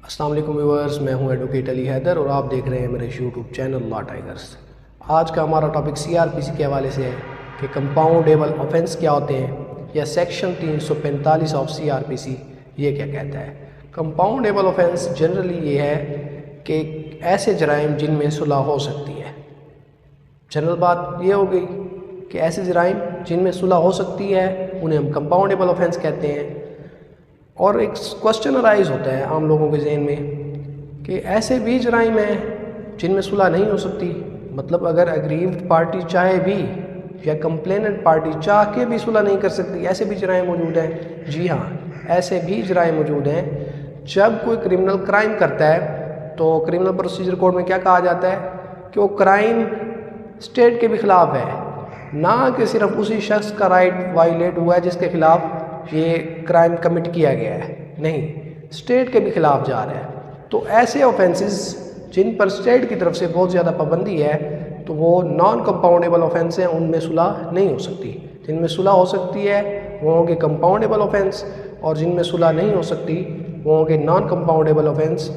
अस्सलाम वालेकुम व्यूअर्स, मैं हूं एडवोकेट अली हैदर और आप देख रहे हैं मेरे यूट्यूब चैनल लॉ टाइगर्स। आज का हमारा टॉपिक सीआरपीसी के हवाले से है कि कंपाउंडेबल ऑफेंस क्या होते हैं या सेक्शन 345 ऑफ सीआरपीसी ये क्या कहता है। कंपाउंडेबल ऑफेंस जनरली ये है कि ऐसे जराइम जिनमें सुलह हो सकती है। जनरल बात ये हो गई कि ऐसे जराइम जिनमें सुलह हो सकती है उन्हें हम कंपाउंडेबल ऑफेंस कहते हैं। और एक क्वेश्चन अराइज होता है आम लोगों के जहन में कि ऐसे भी जराइम हैं जिनमें सुलह नहीं हो सकती, मतलब अगर अग्रीव्ड पार्टी चाहे भी या कंप्लेनेंट पार्टी चाह के भी सुलह नहीं कर सकती, ऐसे भी जराइम मौजूद हैं। जी हाँ, ऐसे भी जराइम मौजूद हैं। जब कोई क्रिमिनल क्राइम करता है तो क्रिमिनल प्रोसीजर कोड में क्या कहा जाता है कि वो क्राइम स्टेट के भी ख़िलाफ़ है, ना कि सिर्फ उसी शख्स का राइट वायलेट हुआ है जिसके ख़िलाफ़ ये क्राइम कमिट किया गया है, नहीं, स्टेट के भी ख़िलाफ़ जा रहा है। तो ऐसे ऑफेंसेस जिन पर स्टेट की तरफ से बहुत ज़्यादा पाबंदी है तो वो नॉन कंपाउंडेबल ऑफेंस हैं, उनमें सुलह नहीं हो सकती। जिनमें सुलह हो सकती है वो होंगे कंपाउंडेबल ऑफेंस और जिनमें सुलह नहीं हो सकती वो होंगे नॉन कंपाउंडेबल ऑफेंस।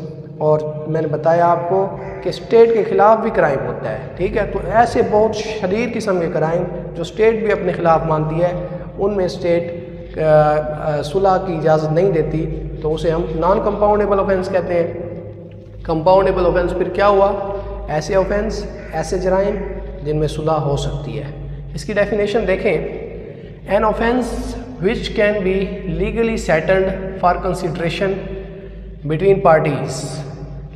और मैंने बताया आपको कि स्टेट के ख़िलाफ़ भी क्राइम होता है, ठीक है। तो ऐसे बहुत शदीद किस्म के क्राइम जो स्टेट भी अपने ख़िलाफ़ मानती है उनमें स्टेट सुलह की इजाज़त नहीं देती, तो उसे हम नॉन कंपाउंडेबल ऑफेंस कहते हैं। कंपाउंडेबल ऑफेंस फिर क्या हुआ? ऐसे ऑफेंस, ऐसे जराइम जिनमें सुलह हो सकती है। इसकी डेफिनेशन देखें। An offence which can be legally settled for consideration between parties.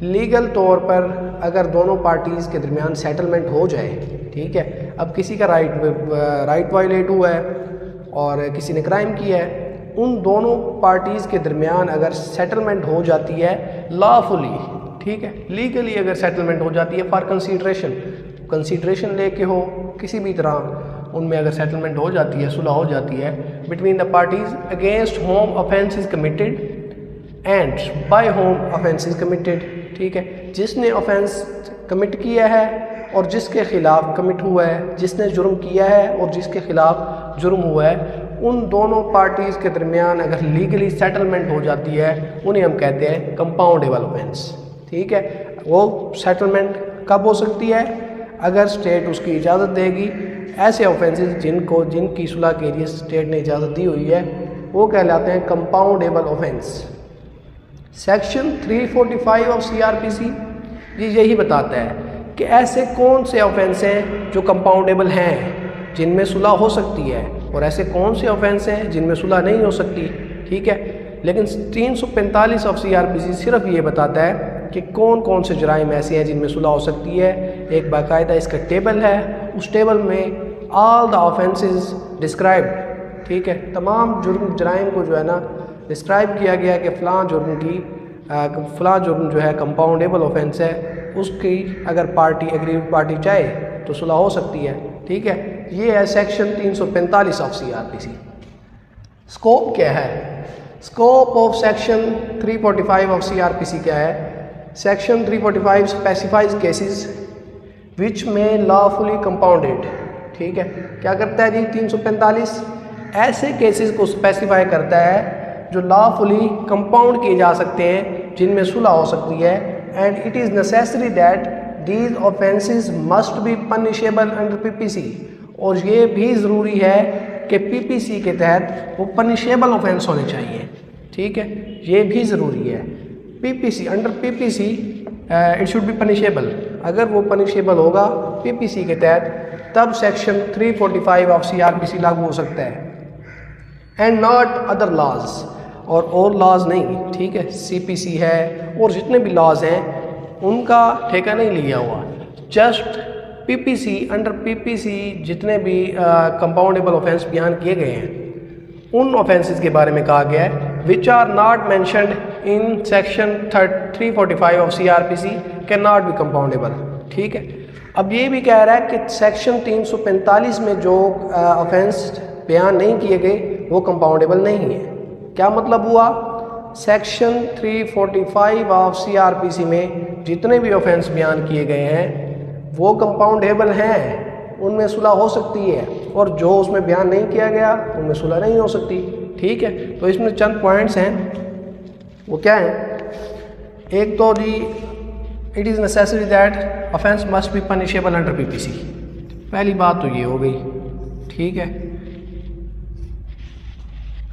Legal तौर पर अगर दोनों पार्टीज़ के दरमियान सेटलमेंट हो जाए, ठीक है। अब किसी का राइट वायलेट हुआ है और किसी ने क्राइम किया है, उन दोनों पार्टीज़ के दरमियान अगर सेटलमेंट हो जाती है लॉफुली, ठीक है, लीगली अगर सेटलमेंट हो जाती है फॉर कंसीडरेशन लेके हो किसी भी तरह, उनमें अगर सेटलमेंट हो जाती है, सुलह हो जाती है between the parties against whom offence is committed and by whom offence is committed, ठीक है। जिसने ऑफेंस कमिट किया है और जिसके ख़िलाफ़ कमिट हुआ है, जिसने जुर्म किया है और जिसके ख़िलाफ़ जुर्म हुआ है, उन दोनों पार्टीज़ के दरमियान अगर लीगली सेटलमेंट हो जाती है उन्हें हम कहते हैं कंपाउंडेबल ऑफेंस, ठीक है। वो सेटलमेंट कब हो सकती है? अगर स्टेट उसकी इजाज़त देगी। ऐसे ऑफेंसेस जिनकी सुलह के लिए स्टेट ने इजाज़त दी हुई है वो कहलाते हैं compoundable offence. Section 345 of CrPC ये यही बताता है कि ऐसे कौन से ऑफेंस हैं जो कंपाउंडेबल हैं, जिनमें सुलह हो सकती है, और ऐसे कौन से ऑफेंस हैं जिनमें सुलह नहीं हो सकती, ठीक है। लेकिन 345 ऑफ सीआरपीसी सिर्फ ये बताता है कि कौन कौन से जराइम ऐसे हैं जिनमें सुलह हो सकती है। एक बाकायदा इसका टेबल है, उस टेबल में ऑल द ऑफेंसेस डिस्क्राइब्ड, ठीक है, तमाम जराइम को जो है ना डिस्क्राइब किया गया कि फ़लाँ जुर्म जो है कंपाउंडेबल ऑफेंस है, उसकी अगर अग्रीव्ड पार्टी चाहे तो सुलह हो सकती है, ठीक है। ये है सेक्शन 345 ऑफ सीआरपीसी। स्कोप क्या है? Scope of section 345 of CrPC क्या है? सेक्शन 345 स्पेसिफाइज केसेस विच में लॉफुली कंपाउंडेड, ठीक है। क्या करता है जी 345? ऐसे केसेस को स्पेसिफाई करता है जो लॉफुली कंपाउंड किए जा सकते हैं, जिनमें सुलह हो सकती है। And it is necessary that these offences must be punishable under PPC, और ये भी ज़रूरी है कि पीपीसी के तहत वो पनिशेबल ऑफेंस होने चाहिए, ठीक है। ये भी ज़रूरी है। PPC, under PPC it should be punishable. अगर वो पनिशेबल होगा पीपीसी के तहत तब सेक्शन 345 ऑफ सीआरपीसी लागू हो सकता है। एंड नॉट अदर लॉज, और लॉज नहीं, ठीक है। सीपीसी है और जितने भी लॉज हैं उनका ठेका नहीं लिया हुआ, जस्ट पीपीसी, अंडर पीपीसी जितने भी कंपाउंडेबल ऑफेंस बयान किए गए हैं उन ऑफेंसेस के बारे में कहा गया है which are not mentioned in section 345 of CrPC cannot be compoundable, ठीक है। अब ये भी कह रहा है कि सेक्शन 345 में जो ऑफेंस बयान नहीं किए गए वो कंपाउंडेबल नहीं है। क्या मतलब हुआ? सेक्शन 345 ऑफ सीआरपीसी में जितने भी ऑफेंस बयान किए गए हैं वो कंपाउंडेबल हैं, उनमें सुलह हो सकती है, और जो उसमें बयान नहीं किया गया उनमें सुलह नहीं हो सकती, ठीक है। तो इसमें चंद पॉइंट्स हैं, वो क्या हैं? एक तो जी it is necessary that offence must be punishable under PPC. पहली बात तो ये हो गई, ठीक है।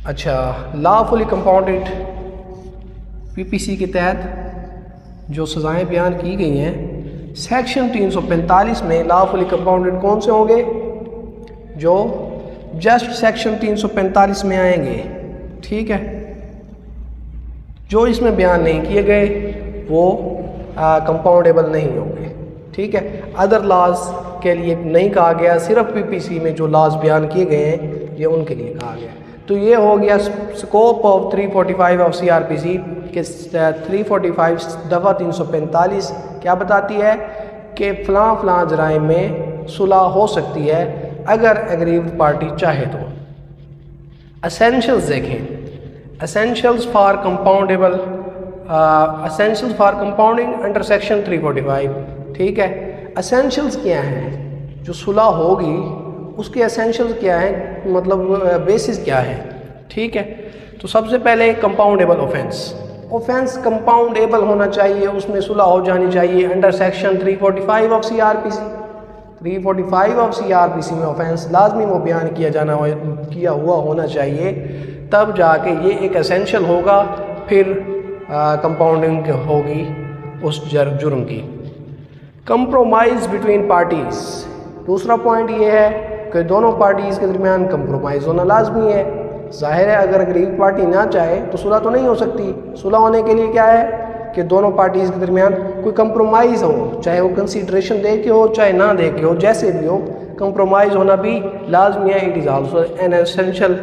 अच्छा, लॉफुली कंपाउंडेड पीपीसी के तहत जो सज़ाएँ बयान की गई हैं सेक्शन 345 में लॉफुली कंपाउंडेड कौन से होंगे? जो जस्ट सेक्शन 345 में आएंगे, ठीक है। जो इसमें बयान नहीं किए गए वो कंपाउंडेबल नहीं होंगे, ठीक है। अदर लॉज के लिए नहीं कहा गया, सिर्फ पीपीसी में जो लॉज बयान किए गए हैं ये उनके लिए कहा गया। तो ये हो गया स्कोप ऑफ 345 ऑफ सीआरपीसी के 345 दफ़ा 345 क्या बताती है कि फ़लाँ जराइम में सुलह हो सकती है अगर एग्रीव्ड पार्टी चाहे तो। एसेंशियल्स देखें, essentials for compoundable, essentials for compounding under section 345, ठीक है। एसेंशियल्स क्या हैं? जो सुलह होगी उसके एसेंशियल्स क्या हैं, मतलब बेसिस क्या है, ठीक है। तो सबसे पहले कंपाउंडेबल ऑफेंस कंपाउंडेबल होना चाहिए, उसमें सुलह हो जानी चाहिए under section 345 of CrPC. 345 of CrPC में ऑफेंस लाजमी वो बयान किया हुआ होना चाहिए, तब जाके ये एक एसेंशियल होगा, फिर कंपाउंडिंग होगी उस जुर्म की। कंप्रोमाइज़ बिटवीन पार्टीज़, दूसरा पॉइंट ये है कि दोनों पार्टीज़ के दरमियान कंप्रोमाइज़ होना लाजमी है। ज़ाहिर है अगर गरीब पार्टी ना चाहे तो सुलह तो नहीं हो सकती। सुलह होने के लिए क्या है कि दोनों पार्टीज़ के दरमियान कोई कंप्रोमाइज़ हो, चाहे वो कंसीडरेशन दे के हो चाहे ना दे के हो, जैसे भी हो कंप्रोमाइज़ होना भी लाजमी है। It is also an essential.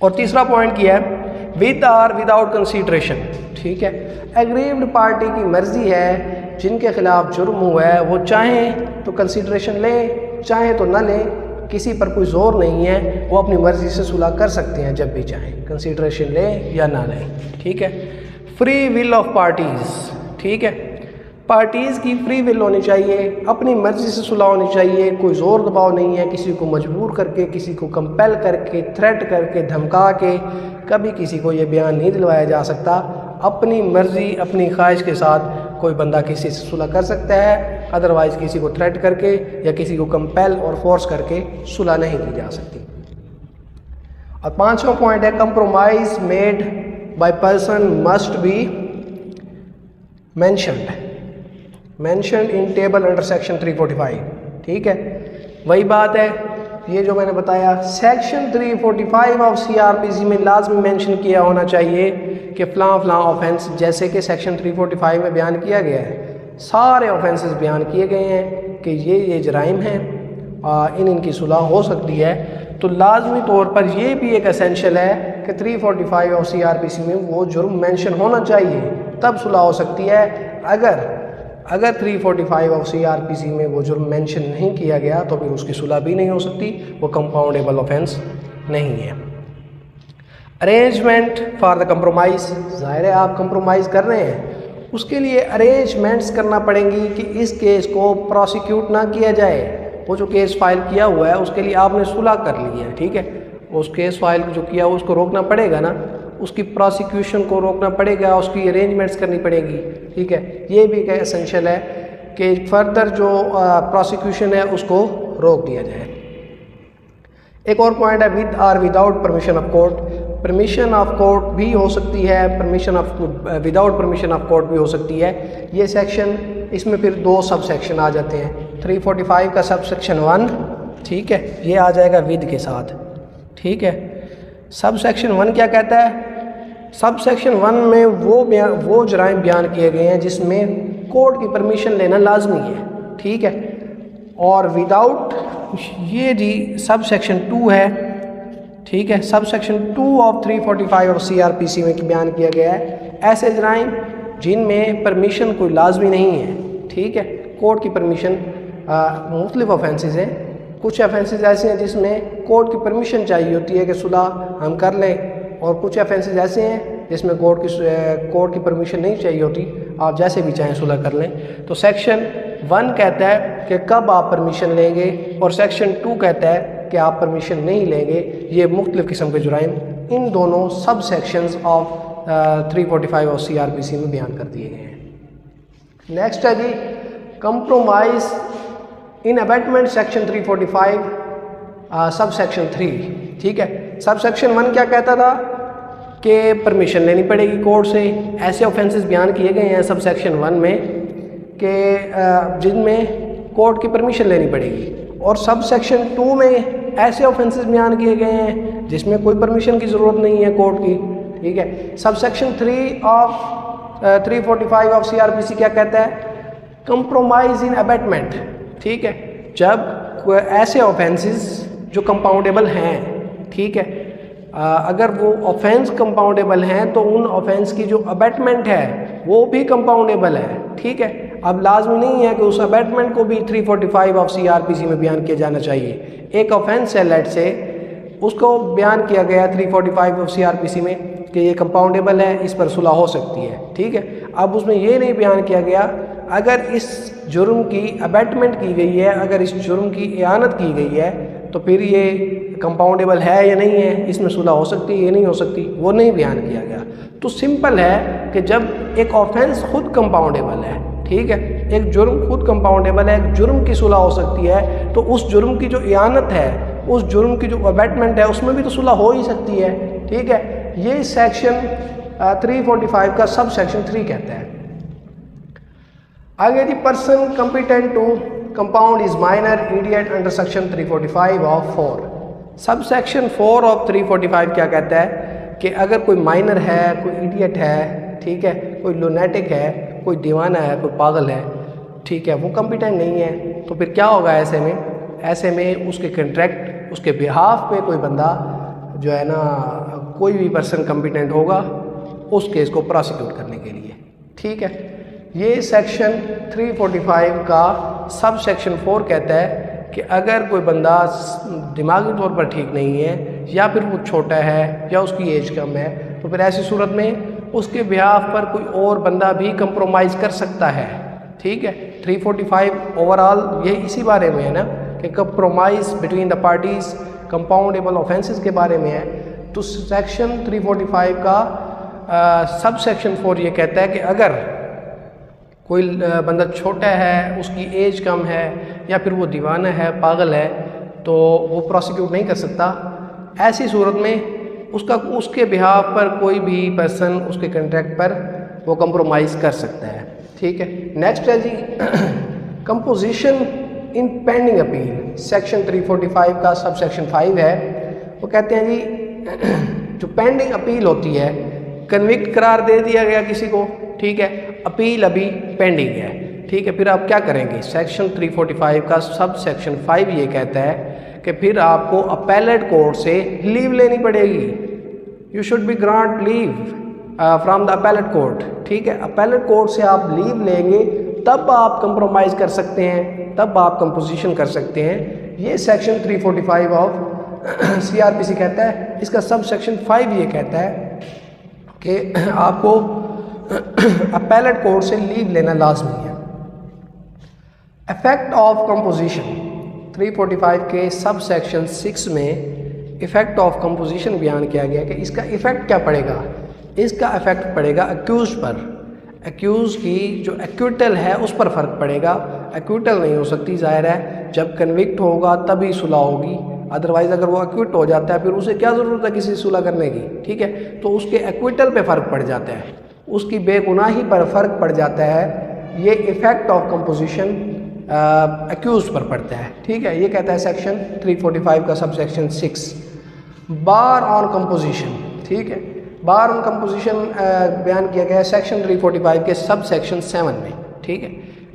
और तीसरा पॉइंट किया है विद आर विदाउट कंसीडरेशन, ठीक है। एग्रीव्ड पार्टी की मर्ज़ी है, जिनके खिलाफ जुर्म हुआ है वो चाहें तो कंसीडरेशन लें, चाहें तो ना लें, किसी पर कोई ज़ोर नहीं है, वो अपनी मर्ज़ी से सुलह कर सकते हैं जब भी चाहें, कंसीडरेशन लें या ना लें, ठीक है। फ्री विल ऑफ पार्टीज़, ठीक है। पार्टीज़ की फ्री विल होनी चाहिए, अपनी मर्ज़ी से सुलह होनी चाहिए, कोई ज़ोर दबाव नहीं है, किसी को मजबूर करके, किसी को कंपेल करके, थ्रेट करके, धमका के कभी किसी को ये बयान नहीं दिलवाया जा सकता। अपनी मर्ज़ी अपनी ख्वाहिश के साथ कोई बंदा किसी से सुलह कर सकता है, अदरवाइज़ किसी को थ्रेट करके या किसी को कंपेल और फोर्स करके सुलह नहीं की जा सकती। और पांचवा पॉइंट है compromise made by person must be mentioned in table under section 345, ठीक है। वही बात है, ये जो मैंने बताया सेक्शन 345 ऑफ सीआरपीसी में लाजमी मेंशन किया होना चाहिए कि फ़लाँ ऑफेंस, जैसे कि सेक्शन 345 में बयान किया गया है, सारे ऑफेंसेस बयान किए गए हैं कि ये जराइम हैं, इनकी सुलह हो सकती है। तो लाजमी तौर पर ये भी एक एसेंशियल है कि 345 ऑफ सीआरपीसी में वो जुर्म मेंशन होना चाहिए, तब सुलह हो सकती है। अगर 345 ऑफ सीआरपीसी में वो जुर्म मेंशन नहीं किया गया तो फिर उसकी सुलह भी नहीं हो सकती, वो कंपाउंडेबल ऑफेंस नहीं है। अरेंजमेंट फॉर द कंप्रोमाइज़, ज़ाहिर है आप कंप्रोमाइज़ कर रहे हैं, उसके लिए अरेंजमेंट्स करना पड़ेंगी कि इस केस को प्रोसिक्यूट ना किया जाए। वो जो केस फाइल किया हुआ है उसके लिए आपने सुलह कर ली है, ठीक है। उस केस फाइल जो किया हुआ उसको रोकना पड़ेगा ना, उसकी प्रोसिक्यूशन को रोकना पड़ेगा, उसकी अरेंजमेंट्स करनी पड़ेगी, ठीक है। ये भी एक एसेंशियल है कि फर्दर जो प्रोसिक्यूशन है उसको रोक दिया जाए। एक और पॉइंट है with or without permission of court. Permission of court भी हो सकती है, विदाउट परमिशन ऑफ कोर्ट भी हो सकती है। ये सेक्शन, इसमें फिर दो सब सेक्शन आ जाते हैं। 345 का सब सेक्शन 1, ठीक है, ये आ जाएगा विद के साथ, ठीक है। सब सेक्शन 1 क्या कहता है? सब सेक्शन 1 में वो जराइम बयान किए गए हैं जिसमें कोर्ट की परमिशन लेना लाजमी है, ठीक है। और विदाउट, ये जी सब सेक्शन 2 है, ठीक है। सब सेक्शन 2 ऑफ 345 और सीआरपीसी में बयान किया गया है ऐसे जराइम जिनमें परमिशन कोई लाजमी नहीं है, ठीक है। कोर्ट की परमिशन मुख्तलिफ ऑफेंसेस हैं। कुछ ऑफेंसेस ऐसे हैं जिसमें कोर्ट की परमिशन चाहिए होती है कि सुलह हम कर लें, और कुछ ऑफेंसेस ऐसे हैं जिसमें कोर्ट की परमिशन नहीं चाहिए होती, आप जैसे भी चाहें सुलह कर लें। तो सेक्शन 1 कहता है कि कब आप परमिशन लेंगे, और सेक्शन 2 कहता है कि आप परमिशन नहीं लेंगे। ये मुख्तलिफ किस्म के जुराइम इन दोनों सब सेक्शंस ऑफ 345 ऑफ CRPC में बयान कर दिए गए हैं। नेक्स्ट है जी कंप्रोमाइज इन अबैटमेंट सेक्शन 345 सब सेक्शन 3। ठीक है, सब सेक्शन 1 क्या कहता था कि परमिशन लेनी पड़ेगी कोर्ट से। ऐसे ऑफेंसेस बयान किए गए हैं सब सेक्शन 1 में कि जिनमें कोर्ट की परमिशन लेनी पड़ेगी, और सब सेक्शन 2 में ऐसे ऑफेंसेस बयान किए गए हैं जिसमें कोई परमिशन की ज़रूरत नहीं है कोर्ट की। ठीक है, sub section 3 of 345 of CRPC क्या कहता है, कंप्रोमाइज इन अबैटमेंट। ठीक है, जब ऐसे ऑफेंसेस जो कंपाउंडेबल हैं, ठीक है, अगर वो ऑफेंस कंपाउंडेबल हैं तो उन ऑफेंस की जो अबैटमेंट है वो भी कंपाउंडेबल है। ठीक है, अब लाजमी नहीं है कि उस अबैटमेंट को भी 345 ऑफ CRPC में बयान किया जाना चाहिए। एक ऑफेंस है लेट से, उसको बयान किया गया 345 ऑफ CRPC में कि ये कंपाउंडेबल है, इस पर सुलह हो सकती है। ठीक है, अब उसमें ये नहीं बयान किया गया अगर इस जुर्म की अबैटमेंट की गई है, अगर इस जुर्म की इआनत की गई है तो फिर ये कंपाउंडेबल है या नहीं है, इसमें सुलह हो सकती है या नहीं हो सकती, वो नहीं बयान किया गया। तो सिंपल है कि जब एक ऑफेंस खुद कंपाउंडेबल है, ठीक है, एक जुर्म खुद कंपाउंडेबल है, एक जुर्म की सुलह हो सकती है, तो उस जुर्म की जो इआनत है, उस जुर्म की जो अबैटमेंट है, उसमें भी तो सुलह हो ही सकती है। ठीक है, ये सेक्शन 345 का सब सेक्शन 3 कहता है। आगे जी, person competent to compound is minor idiot under section 345 of 4। Sub section 4 of 345 क्या कहता है कि अगर कोई माइनर है, कोई इडियट है, ठीक है, कोई लुनेटिक है, कोई दीवाना है, कोई पागल है, ठीक है, वो कॉम्पिटेंट नहीं है, तो फिर क्या होगा ऐसे में? ऐसे में उसके कंट्रैक्ट, उसके बिहाफ पे कोई बंदा जो है ना, कोई भी पर्सन कॉम्पिटेंट होगा उस केस को प्रोसिक्यूट करने के लिए। ठीक है, ये सेक्शन 345 का सब सेक्शन 4 कहता है कि अगर कोई बंदा दिमागी तौर पर ठीक नहीं है, या फिर वो छोटा है, या उसकी एज कम है, तो फिर ऐसी सूरत में उसके बिहाफ पर कोई और बंदा भी कंप्रोमाइज़ कर सकता है। ठीक है, 345 ओवरऑल ये इसी बारे में है ना कि compromise between the parties compoundable offences के बारे में है। तो सेक्शन 345 का सब सेक्शन 4 ये कहता है कि अगर कोई बंदा छोटा है, उसकी एज कम है, या फिर वो दीवाना है, पागल है, तो वो प्रोसिक्यूट नहीं कर सकता। ऐसी सूरत में उसके बिहाफ पर कोई भी पर्सन उसके कंट्रैक्ट पर वो कंप्रोमाइज़ कर सकता है। ठीक है, नेक्स्ट है जी composition in pending appeal. Section 345 का सब सेक्शन 5 है। वो कहते हैं जी जो पेंडिंग अपील होती है, कन्विक्ट करार दे दिया गया किसी को, ठीक है, अपील अभी पेंडिंग है। ठीक है, फिर आप क्या करेंगे? सेक्शन 345 का सब सेक्शन 5 ये कहता है कि फिर आपको अपेलेट कोर्ट से लीव लेनी पड़ेगी। You should be grant leave from the appellate court. ठीक है, अपेलेट कोर्ट से आप लीव लेंगे तब आप कंप्रोमाइज़ कर सकते हैं, तब आप कंपोजिशन कर सकते हैं। ये सेक्शन 345 ऑफ CRPC कहता है। इसका सब सेक्शन 5 ये कहता है कि आपको अपेलेट कोर्ट से लीव लेना लाजमी है। इफेक्ट ऑफ कंपोजिशन 345 के सब सेक्शन 6 में इफेक्ट ऑफ कंपोजिशन बयान किया गया कि इसका इफेक्ट क्या पड़ेगा। इसका इफेक्ट पड़ेगा अक्यूज पर। अक्यूज़ की जो एक्विटल है उस पर फ़र्क पड़ेगा। एक्विटल नहीं हो सकती, जाहिर है, जब कन्विक्ट होगा तभी सुलह होगी, अदरवाइज़ अगर वो एक्विट हो जाता है फिर उसे क्या ज़रूरत है किसी सुलह करने की। ठीक है, तो उसके एक्विटल पे फ़र्क पड़ जाता है, उसकी बेगुनाही पर फ़र्क पड़ जाता है। ये इफ़ेक्ट ऑफ कंपोजिशन एक्यूज़ पर पड़ता है। ठीक है, ये कहता है सेक्शन 345 का sub section 6 bar on composition. ठीक है, बार ऑन कंपोजिशन बयान किया गया है सेक्शन 345 के सब सेक्शन 7 में। ठीक है,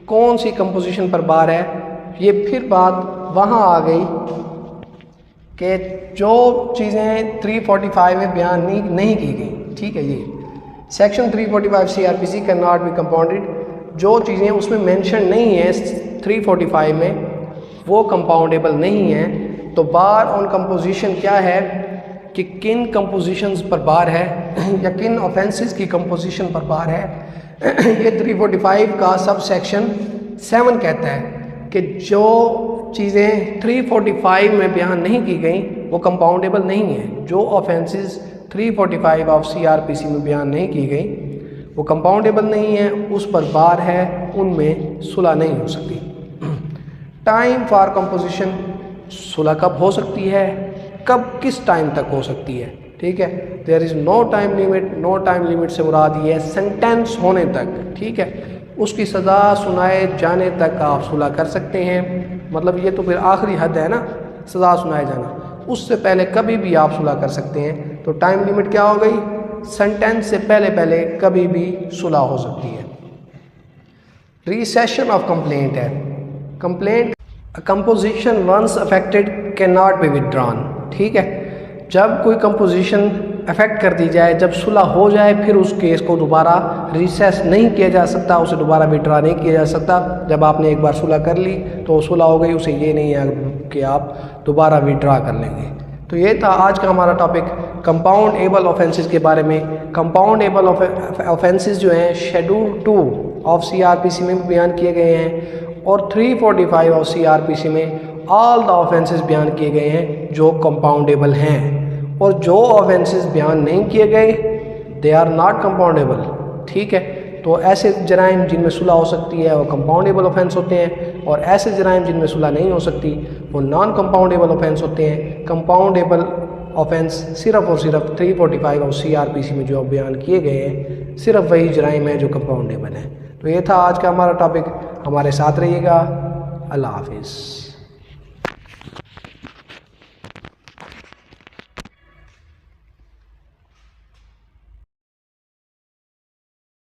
कौन सी कंपोजिशन पर बार है? ये फिर बात वहाँ आ गई कि जो चीज़ें 345 में बयान नहीं की गई। ठीक है, ये section 345 CRPC can not be compounded. जो चीज़ें उसमें मेंशन नहीं है 345 में, वो कंपाउंडेबल नहीं है। तो बार ऑन कंपोजिशन क्या है कि किन कंपोजिशंस पर बार है या किन ऑफेंसेस की कंपोजिशन पर बार है। ये 345 का सब सेक्शन 7 कहता है कि जो चीज़ें 345 में बयान नहीं की गई वो कंपाउंडेबल नहीं है। जो ऑफेंसेस 345 ऑफ CRPC में बयान नहीं की गई, वो कंपाउंडेबल नहीं है, उस पर बार है, उनमें सुलह नहीं हो सकती। टाइम फॉर कंपोजिशन, सुलह कब हो सकती है, कब किस टाइम तक हो सकती है, ठीक है। There is no time limit, no time limit से मुराद ये है सेंटेंस होने तक, ठीक है, उसकी सज़ा सुनाए जाने तक आप सुलह कर सकते हैं। मतलब ये तो फिर आखिरी हद है ना, सज़ा सुनाए जाना, उससे पहले कभी भी आप सुलह कर सकते हैं। तो टाइम लिमिट क्या हो गई, सेंटेंस से पहले पहले कभी भी सुलह हो सकती है। रिसेशन ऑफ कंप्लेंट है, complaint composition once effected cannot be withdrawn, ठीक है। जब कोई कंपोजिशन अफेक्ट कर दी जाए, जब सुलह हो जाए, फिर उस केस को दोबारा रिसेस नहीं किया जा सकता, उसे दोबारा विड्रॉ नहीं किया जा सकता। जब आपने एक बार सुलह कर ली तो सुलह हो गई, उसे ये नहीं है कि आप दोबारा विड्रॉ कर लेंगे। तो ये था आज का हमारा टॉपिक कंपाउंड एबल ऑफेंसेस के बारे में। कंपाउंड एबल ऑफेंसेस जो हैं शेड्यूल 2 ऑफ CRPC में भी बयान किए गए हैं और 345 ऑफ CRPC में ऑल द ऑफेंसेस बयान किए गए हैं जो कंपाउंडेबल हैं, और जो ऑफेंसेस बयान नहीं किए गए दे आर नॉट कंपाउंडेबल, ठीक है। तो ऐसे जराइम जिनमें सुलह हो सकती है वो कंपाउंडेबल ऑफेंस होते हैं, और ऐसे जराइम जिनमें सुलह नहीं हो सकती वो नॉन कंपाउंडेबल ऑफेंस होते हैं। कंपाउंडेबल ऑफेंस सिर्फ और सिर्फ 345 और CRPC में जो बयान किए गए हैं, सिर्फ वही जराइम है जो कंपाउंडेबल हैं। तो ये था आज का हमारा टॉपिक, हमारे साथ रहिएगा। अल्लाह हाफिज़।